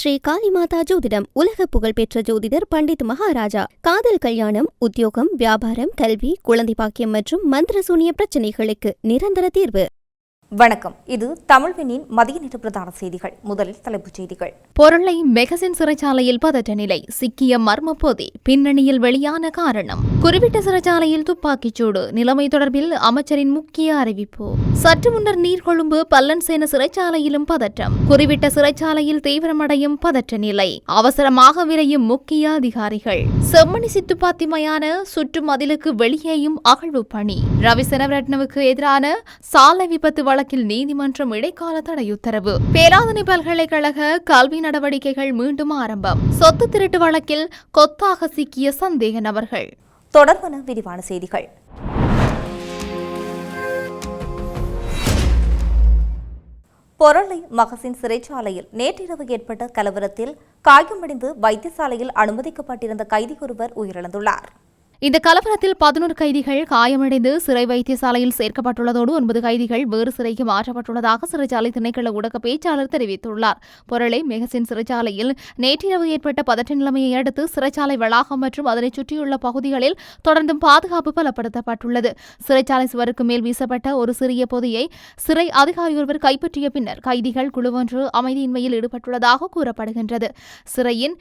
ஸ்ரீ காளிமாதா ஜோதிடம் உலக புகழ்பெற்ற ஜோதிடர் பண்டித் மகாராஜா. காதல், கல்யாணம், உத்தியோகம், வியாபாரம், கல்வி, குழந்தை பாக்கியம் மற்றும் மந்திர சூனிய பிரச்சினைகளுக்கு நிரந்தர தீர்வு. வணக்கம். இது தமிழ்வினின் மதிய நேர பிரதான செய்திகள். முதலில் தலைப்புச் செய்திகள். பொருளை மெகசின் சிறைச்சாலையில் பதற்ற நிலை, சிக்கிய மர்ம போதை, பின்னணியில் வெளியான காரணம். குறிப்பிட்ட சிறைச்சாலையில் துப்பாக்கிச்சூடு, நிலைமை தொடர்பில் அமைச்சரின் முக்கிய அறிவிப்பு. சற்று முன்னர் நீர்கொழும்பு பல்லன்சேன சிறைச்சாலையிலும் பதற்றம், குறிப்பிட்ட சிறைச்சாலையில் தீவிரமடையும் பதற்ற நிலை, அவசரமாக விரையும் முக்கிய அதிகாரிகள். செம்மணி சித்துப்பாத்திமையான சுற்று மதிலுக்கு வெளியேயும் அகழ்வு பணி. ரவி செனவரட்னவுக்கு எதிரான சாலை விபத்து வழக்கில் நீதிமன்றம் இடைக்கால தடை உத்தரவு. பேராதனை பல்கலைக்கழக கல்வி நடவடிக்கைகள் மீண்டும் ஆரம்பம். சொத்து திருட்டு வழக்கில் கொத்தாக சிக்கிய சந்தேக நபர்கள். தொடர்பான விரிவான செய்திகள். பொருளை மகசின் சிறைச்சாலையில் நேற்றிரவு ஏற்பட்ட கலவரத்தில் காயமடைந்து வைத்தியசாலையில் அனுமதிக்கப்பட்டிருந்த கைதி ஒருவர் உயிரிழந்துள்ளார். இந்த கலவரத்தில் 11 கைதிகள் காயமடைந்து சிறை வைத்தியசாலையில் சேர்க்கப்பட்டுள்ளதோடு 9 கைதிகள் வேறு சிறைக்கு மாற்றப்பட்டுள்ளதாக சிறைச்சாலை திணைக்கள ஊடக பேச்சாளர் தெரிவித்துள்ளார். பொருளை மெகசின் சிறைச்சாலையில் நேற்றிரவு ஏற்பட்ட பதற்ற நிலைமையை அடுத்து சிறைச்சாலை வளாகம் மற்றும் அதனை சுற்றியுள்ள பகுதிகளில் தொடர்ந்தும் பாதுகாப்பு பலப்படுத்தப்பட்டுள்ளது. சிறைச்சாலை சுவருக்கு மேல் வீசப்பட்ட ஒரு சிறிய பொதியை சிறை அதிகாரி ஒருவர் கைப்பற்றிய பின்னர் கைதிகள் குழுவொன்று அமைதியின்மையில் ஈடுபட்டுள்ளதாக கூறப்படுகின்றது. சிறையின்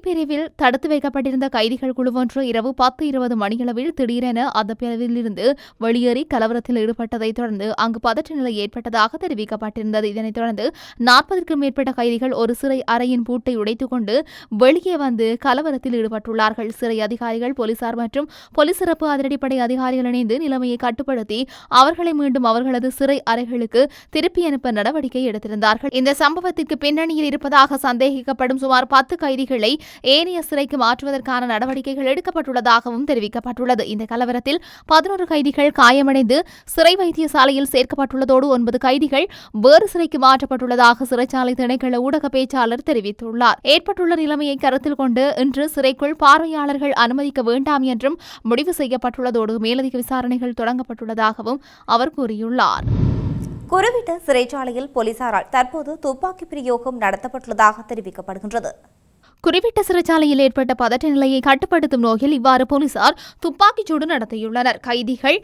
பிரிவில் தடுத்து வைக்கப்பட்டிருந்த கைதிகள் குழுவொன்று இரவு 10:20 மணியளவில் திடீரென அந்த பிரிவிலிருந்து வெளியேறி கலவரத்தில் ஈடுபட்டதைத் தொடர்ந்து அங்கு பதற்ற நிலை ஏற்பட்டதாக தெரிவிக்கப்பட்டிருந்தது. இதனைத் தொடர்ந்து 40க்கும் மேற்பட்ட கைதிகள் ஒரு சிறை அறையின் பூட்டை உடைத்துக் கொண்டு வெளியே வந்து கலவரத்தில் ஈடுபட்டுள்ளார்கள். சிறை அதிகாரிகள், போலீசார் மற்றும் போலீஸ் சிறப்பு அதிரடிப்படை அதிகாரிகள் இணைந்து நிலைமையை கட்டுப்படுத்தி அவர்களை மீண்டும் அவர்களது சிறை அறைகளுக்கு திருப்பி அனுப்ப நடவடிக்கை எடுத்திருந்தார்கள். இந்த சம்பவத்திற்கு பின்னணியில் இருப்பதாக சந்தேகிக்கப்படும் சுமார் 10 கைதிகளை ஏனைய சிறைக்கு மாற்றுவதற்கான நடவடிக்கைகள் எடுக்கப்பட்டுள்ளதாகவும் தெரிவிக்கப்பட்டுள்ளது. இந்த கலவரத்தில் 11 கைதிகள் காயமடைந்து சிறை வைத்தியசாலையில் சேர்க்கப்பட்டுள்ளதோடு 9 கைதிகள் வேறு சிறைக்கு மாற்றப்பட்டுள்ளதாக சிறைச்சாலை திணைக்கள ஊடக பேச்சாளர் தெரிவித்துள்ளார். ஏற்பட்டுள்ள நிலைமையை கருத்தில் கொண்டு இன்று சிறைக்குள் பார்வையாளர்கள் அனுமதிக்க வேண்டாம் என்றும் முடிவு செய்யப்பட்டுள்ளதோடு மேலதிக விசாரணைகள் தொடங்கப்பட்டுள்ளதாகவும் அவர் கூறியுள்ளார். குறிப்பிட்ட சிறைச்சாலையில் போலீசாரால் தற்போது துப்பாக்கி பிரயோகம் நடத்தப்பட்டுள்ளதாக தெரிவிக்கப்படுகின்றது. குறிப்பிட்ட சிறைச்சாலையில் ஏற்பட்ட பதற்ற நிலையை கட்டுப்படுத்தும் நோக்கில் இவ்வாறு போலீசார் துப்பாக்கிச்சூடு நடத்தியுள்ளனர். கைதிகள்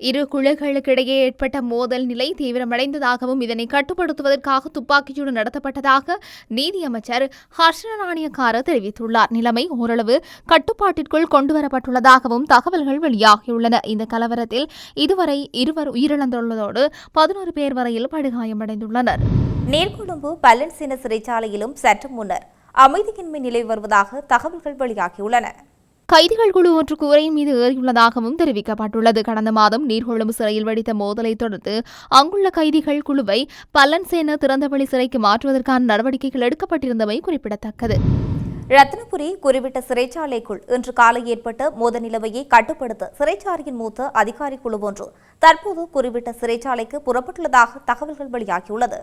இரு குழுக்களுக்கிடையே ஏற்பட்ட மோதல் நிலை தீவிரமடைந்ததாகவும் இதனை கட்டுப்படுத்துவதற்காக துப்பாக்கிச்சூடு நடத்தப்பட்டதாக நீதியமைச்சர் ஹர்ஷன நாணயக்கார தெரிவித்துள்ளார். நிலைமை ஓரளவு கட்டுப்பாட்டிற்குள் கொண்டுவரப்பட்டுள்ளதாகவும் தகவல்கள் வெளியாகியுள்ளன. இந்த கலவரத்தில் இதுவரை 2 உயிரிழந்துள்ளதோடு 11 பேர் வரையில் படுகாயமடைந்துள்ளனர். நீர்கொழும்பு பல்லன்சேன சிறைச்சாலையிலும் சற்று முன்னர் அமைதியின்மை நிலை வருவதாக தகவல்கள் வெளியாகியுள்ளன. கைதிகள் குழு ஒன்று கூரையின் மீது ஏறியுள்ளதாகவும் தெரிவிக்கப்பட்டுள்ளது. கடந்த மாதம் நீர்கொழும்பு சிறையில் வெடித்த மோதலை தொடர்ந்து அங்குள்ள கைதிகள் குழுவை பல்லன்சேன திறந்தவெளி சிறைக்கு மாற்றுவதற்கான நடவடிக்கைகள் எடுக்கப்பட்டிருந்தமை குறிப்பிடத்தக்கது. ரத்னபுரி குறிப்பிட்ட சிறைச்சாலைக்குள் இன்று காலை ஏற்பட்ட மோத நிலைமையை கட்டுப்படுத்த சிறைச்சாலையின் மூத்த அதிகாரி குழு ஒன்று தற்போது குறிப்பிட்ட சிறைச்சாலைக்கு புறப்பட்டுள்ளதாக தகவல்கள் வெளியாகியுள்ளது.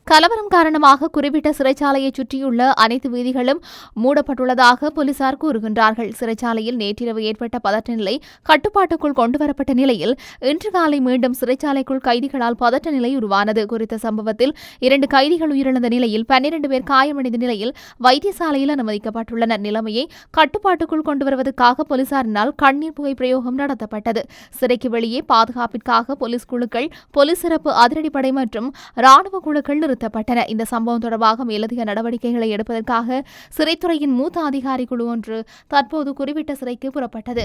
கலவரம் காரணமாக குறிப்பிட்ட சிறைச்சாலையை சுற்றியுள்ள அனைத்து வீதிகளும் மூடப்பட்டுள்ளதாக போலீசார் கூறுகின்றார்கள். சிறைச்சாலையில் நேற்றிரவு ஏற்பட்ட பதற்ற நிலை கட்டுப்பாட்டுக்குள் கொண்டுவரப்பட்ட நிலையில் இன்று காலை மீண்டும் சிறைச்சாலைக்குள் கைதிகளால் பதற்ற நிலை உருவானது. குறித்த சம்பவத்தில் 2 கைதிகள் உயிரிழந்த நிலையில் 12 பேர் காயமடைந்த நிலையில் வைத்தியசாலையில் அனுமதிக்கப்பட்டுள்ளனர். நிலைமையை கட்டுப்பாட்டுக்குள் கொண்டுவருவதற்காக போலீசாரினால் கண்ணீர் புகை பிரயோகம் நடத்தப்பட்டது. சிறைக்கு வெளியே பாதுகாப்பிற்காக போலீஸ் குழுக்கள், போலீஸ் சிறப்பு அதிரடிப்படை மற்றும் ராணுவ குழுக்கள் நிறுத்தப்பட்டன. இந்த சம்பவம் தொடர்பாக மேலதிக நடவடிக்கைகளை எடுப்பதற்காக சிறைத்துறையின் மூத்த அதிகாரி குழு ஒன்று தற்போது குறிப்பிட்ட சிறைக்கு புறப்பட்டது.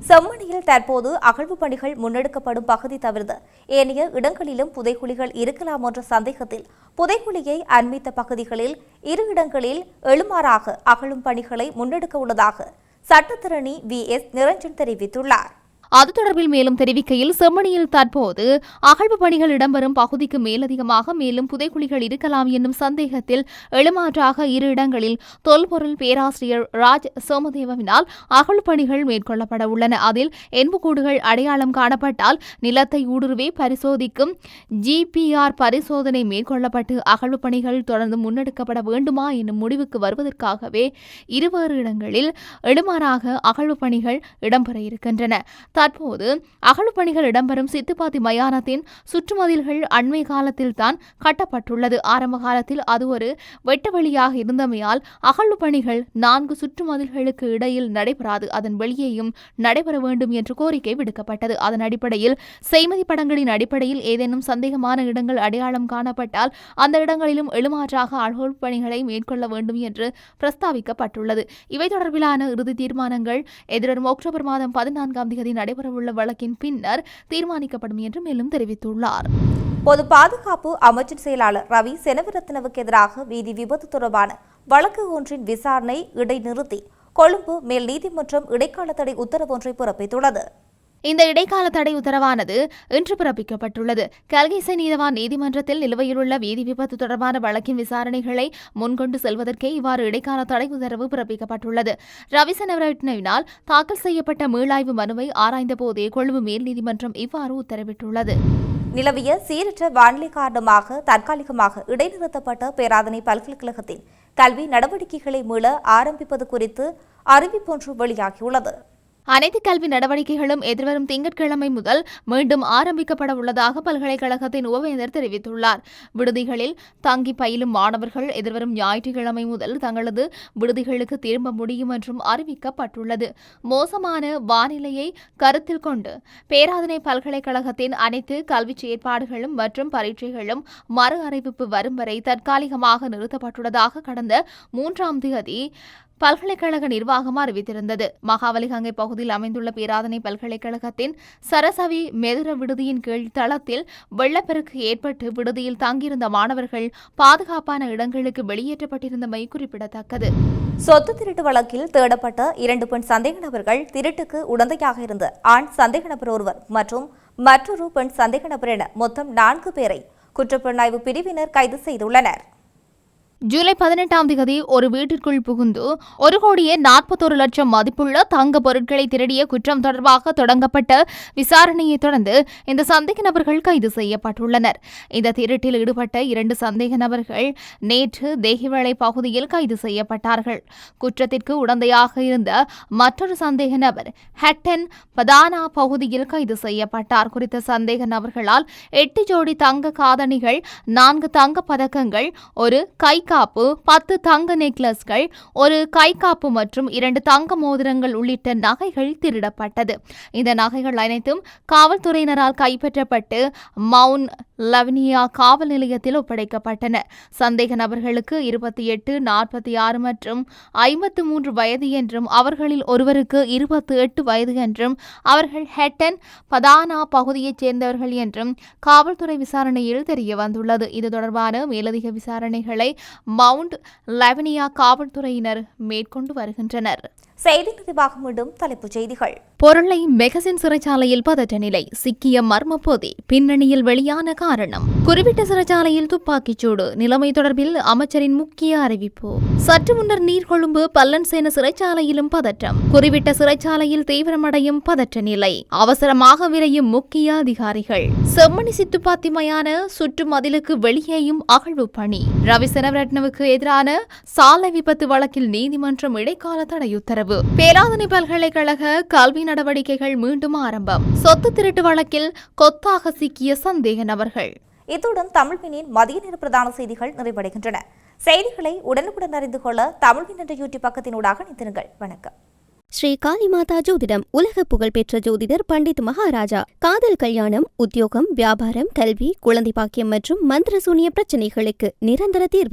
செம்மணியில் தற்போது அகழ்வு பணிகள் முன்னெடுக்கப்படும் பகுதி தவிர்த்து ஏனைய இடங்களிலும் புதைக்குழிகள் இருக்கலாம் என்ற சந்தேகத்தில் புதைக்குழியை அண்மித்த பகுதிகளில் 2 இடங்களில் எழுமாறாக அகழும் பணிகளை முன்னெடுக்க உள்ளதாக சட்டத்திரணி VS நிரஞ்சன் தெரிவித்துள்ளார். அது தொடர்பில் மேலும் தெரிவிக்கையில் செம்மணியில் தற்போது அகழ்வு பணிகள் இடம்பெறும் பகுதிக்கு மேலதிகமாக மேலும் புதைக்குழிகள் இருக்கலாம் என்னும் சந்தேகத்தில் எழுமாற்றாக 2 இடங்களில் தொல்பொருள் பேராசிரியர் ராஜ் சோமதேவவினால் அகழ்வு பணிகள் மேற்கொள்ளப்பட உள்ளன. அதில் எண்புக்கூடுகள் அடையாளம் காணப்பட்டால் நிலத்தை ஊடுருவே பரிசோதிக்கும் GPR பரிசோதனை மேற்கொள்ளப்பட்டு அகழ்வு பணிகள் தொடர்ந்து முன்னெடுக்கப்பட வேண்டுமா என்னும் முடிவுக்கு வருவதற்காகவே 2 இடங்களில் எழுமாறாக அகழ்வு பணிகள் இடம்பெற இருக்கின்றன. தற்போது அகழ்வு பணிகள் இடம்பெறும் சித்துப்பாத்தி மயானத்தின் சுற்றுமதில்கள் அண்மை காலத்தில் தான் கட்டப்பட்டுள்ளது. ஆரம்ப காலத்தில் அது ஒரு வெட்டவெளியாக இருந்தமையால் அகழ்வு பணிகள் 4 சுற்றுமதில்களுக்கு இடையில் நடைபெறாது, அதன் வெளியேயும் நடைபெற வேண்டும் என்று கோரிக்கை விடுக்கப்பட்டது. அதன் அடிப்படையில் செய்மதி படங்களின் அடிப்படையில் ஏதேனும் சந்தேகமான இடங்கள் அடையாளம் காணப்பட்டால் அந்த இடங்களிலும் எழுமாற்றாக அகழ்வு பணிகளை மேற்கொள்ள வேண்டும் என்று பிரஸ்தாபிக்கப்பட்டுள்ளது. இவை தொடர்பிலான இறுதி தீர்மானங்கள் எதிர்வரும் அக்டோபர் மாதம் 14ஆம் தேதி நடைபெறவுள்ள வழக்கின் பின்னர் தீர்மானிக்கப்படும் என்று மேலும் தெரிவித்துள்ளார். பொது பாதுகாப்பு அமைச்சின் செயலாளர் ரவி செனவிரத்னவுக்கு எதிராக வீதி விபத்து தொடர்பான வழக்கு ஒன்றின் விசாரணை இடைநிறுத்தி கொழும்பு மேல் நீதிமன்றம் இடைக்கால தடை உத்தரவு ஒன்றை பிறப்பித்துள்ளது. இந்த இடைக்கால தடை உத்தரவானது இன்று பிறப்பிக்கப்பட்டுள்ளது. கல்கிசை நீதவான் நீதிமன்றத்தில் நிலுவையிலுள்ள வீதி விபத்து தொடர்பான வழக்கின் விசாரணைகளை முன்கொண்டு செல்வதற்கே இவ்வாறு இடைக்கால தடை உத்தரவு பிறப்பிக்கப்பட்டுள்ளது. ரவி செனவிரட்னவினால் தாக்கல் செய்யப்பட்ட மீளாய்வு மனுவை ஆராய்ந்த போதே கொழும்பு மேல் நீதிமன்றம் இவ்வாறு உத்தரவிட்டுள்ளது. நிலவிய சீரற்ற வானிலை காரணமாக தற்காலிகமாக இடைநிறுத்தப்பட்ட பேராதனை பல்கலைக்கழகத்தின் கல்வி நடவடிக்கைகளை மீள ஆரம்பிப்பது குறித்து அறிவிப்பொன்று வெளியாகியுள்ளது. அனைத்து கல்வி நடவடிக்கைகளும் எதிர்வரும் திங்கட்கிழமை முதல் மீண்டும் ஆரம்பிக்கப்பட உள்ளதாக பல்கலைக்கழகத்தின் உபவேந்தர் தெரிவித்துள்ளார். விடுதிகளில் தங்கி பயிலும் மாணவர்கள் எதிர்வரும் ஞாயிற்றுக்கிழமை முதல் தங்களது விடுதிகளுக்கு திரும்ப முடியும் என்றும் அறிவிக்கப்பட்டுள்ளது. மோசமான வானிலையை கருத்தில் கொண்டு பேராதனை பல்கலைக்கழகத்தின் அனைத்து கல்வி செயற்பாடுகளும் மற்றும் பரீட்சைகளும் மறு அறிவிப்பு வரும் வரை தற்காலிகமாக நிறுத்தப்பட்டுள்ளதாக கடந்த 3ஆம் தேதி பல்கலைக்கழக நிர்வாகம் அறிவித்திருந்தது. மகாவலிகங்கை பகுதியில் அமைந்துள்ள பேராதனை பல்கலைக்கழகத்தின் சரசவி மெதுர விடுதியின் கீழ் தளத்தில் வெள்ளப்பெருக்கு ஏற்பட்டு விடுதியில் தங்கியிருந்த மாணவர்கள் பாதுகாப்பான இடங்களுக்கு வெளியேற்றப்பட்டிருந்தமை குறிப்பிடத்தக்கது. சொத்து திருட்டு வழக்கில் தேடப்பட்ட 2 பெண் சந்தேக நபர்கள் திருட்டுக்கு உடந்தையாக இருந்த ஆண் சந்தேக நபர் ஒருவர் மற்றும் மற்றொரு பெண் சந்தேக நபர் என மொத்தம் 4 பேரை குற்றப்புலனாய்வு பிரிவினர் கைது செய்துள்ளனர். ஜூலை 18ஆம் தேதி ஒரு வீட்டிற்குள் புகுந்து 1,41,00,000 மதிப்புள்ள தங்க பொருட்களை திருடிய குற்றம் தொடர்பாக தொடங்கப்பட்ட விசாரணையை தொடர்ந்து இந்த சந்தேக நபர்கள் கைது செய்யப்பட்டுள்ளனர். இந்த திருட்டில் ஈடுபட்ட 2 சந்தேக நபர்கள் நேற்று தேகிவளை பகுதியில் கைது செய்யப்பட்டார்கள். குற்றத்திற்கு உடந்தையாக இருந்த மற்றொரு சந்தேக நபர் ஹட்டன் பதானா பகுதியில் கைது செய்யப்பட்டார். குறித்த சந்தேக நபர்களால் 8 ஜோடி தங்க காதணிகள், 4 தங்க பதக்கங்கள், ஒரு கை காப்பு, 10 தங்க நெக்லஸ்கள், ஒரு கைகாப்பு மற்றும் 2 தங்க மோதிரங்கள் உள்ளிட்ட நகைகள் திருடப்பட்டது. இந்த நகைகள் அனைத்தும் காவல்துறையினரால் கைப்பற்றப்பட்டு மவுண்ட் லவ்னியா காவல் நிலையத்தில் ஒப்படைக்கப்பட்டன. சந்தேக நபர்களுக்கு 28, 46 மற்றும் 53 வயது என்றும் அவர்களில் ஒருவருக்கு 28 வயது என்றும் அவர்கள் ஹெட்டன் பதானா பகுதியைச் சேர்ந்தவர்கள் என்றும் காவல்துறை விசாரணையில் தெரியவந்துள்ளது. இது தொடர்பான மேலதிக விசாரணைகளை மவுண்ட் லெவனியா காவல்துறையினர் மேற்கொண்டு வருகின்றனர். செய்தி நிறைவாக மீண்டும் தலைப்புச் செய்திகள். பொருளை மெகசின் சிறைச்சாலையில் பதற்ற நிலை, சிக்கிய மர்ம போதை, பின்னணியில் வெளியான காரணம். குறிப்பிட்ட சிறைச்சாலையில் துப்பாக்கிச்சூடு, நிலைமை தொடர்பில் அமைச்சரின் முக்கிய அறிவிப்பு. சற்று முன்னர் நீர்கொழும்பு பல்லன்சேன சிறைச்சாலையிலும் பதற்றம், குறிப்பிட்ட சிறைச்சாலையில் தீவிரமடையும் பதற்ற நிலை, அவசரமாக விரையும் முக்கிய அதிகாரிகள். செம்மணி சித்துப்பாத்திமையான சுற்று மதிலுக்கு வெளியேயும் அகழ்வு பணி. ரவி செனவிரட்னவுக்கு எதிரான சாலை விபத்து வழக்கில் நீதிமன்றம் இடைக்கால தடை உத்தரவு. பேராதனை பல்கலைக்கழக கல்வி நடவடிக்கைகள் மீண்டும் ஆரம்பம். சொத்து திருட்டு வழக்கில் கொத்தாக சிக்கிய சந்தேக நபர்கள். இத்துடன் தமிழ்வினின் மதிய நேர பிரதான செய்திகள் நிறைவடைகின்றன. செய்திகளை உடனுக்குடன் அறிந்து கொள்ள தமிழ்வின் என்ற யூடியூப் பக்கத்தினூடாக இணைந்திருங்கள். வணக்கம். ஸ்ரீ காளிமாதா ஜோதிடம் உலக புகழ்பெற்ற ஜோதிடர் பண்டித் மகாராஜா. காதல், கல்யாணம், உத்தியோகம், வியாபாரம், கல்வி, குழந்தை பாக்கியம் மற்றும் மந்திர சூனிய பிரச்சனைகளுக்கு நிரந்தர தீர்வு.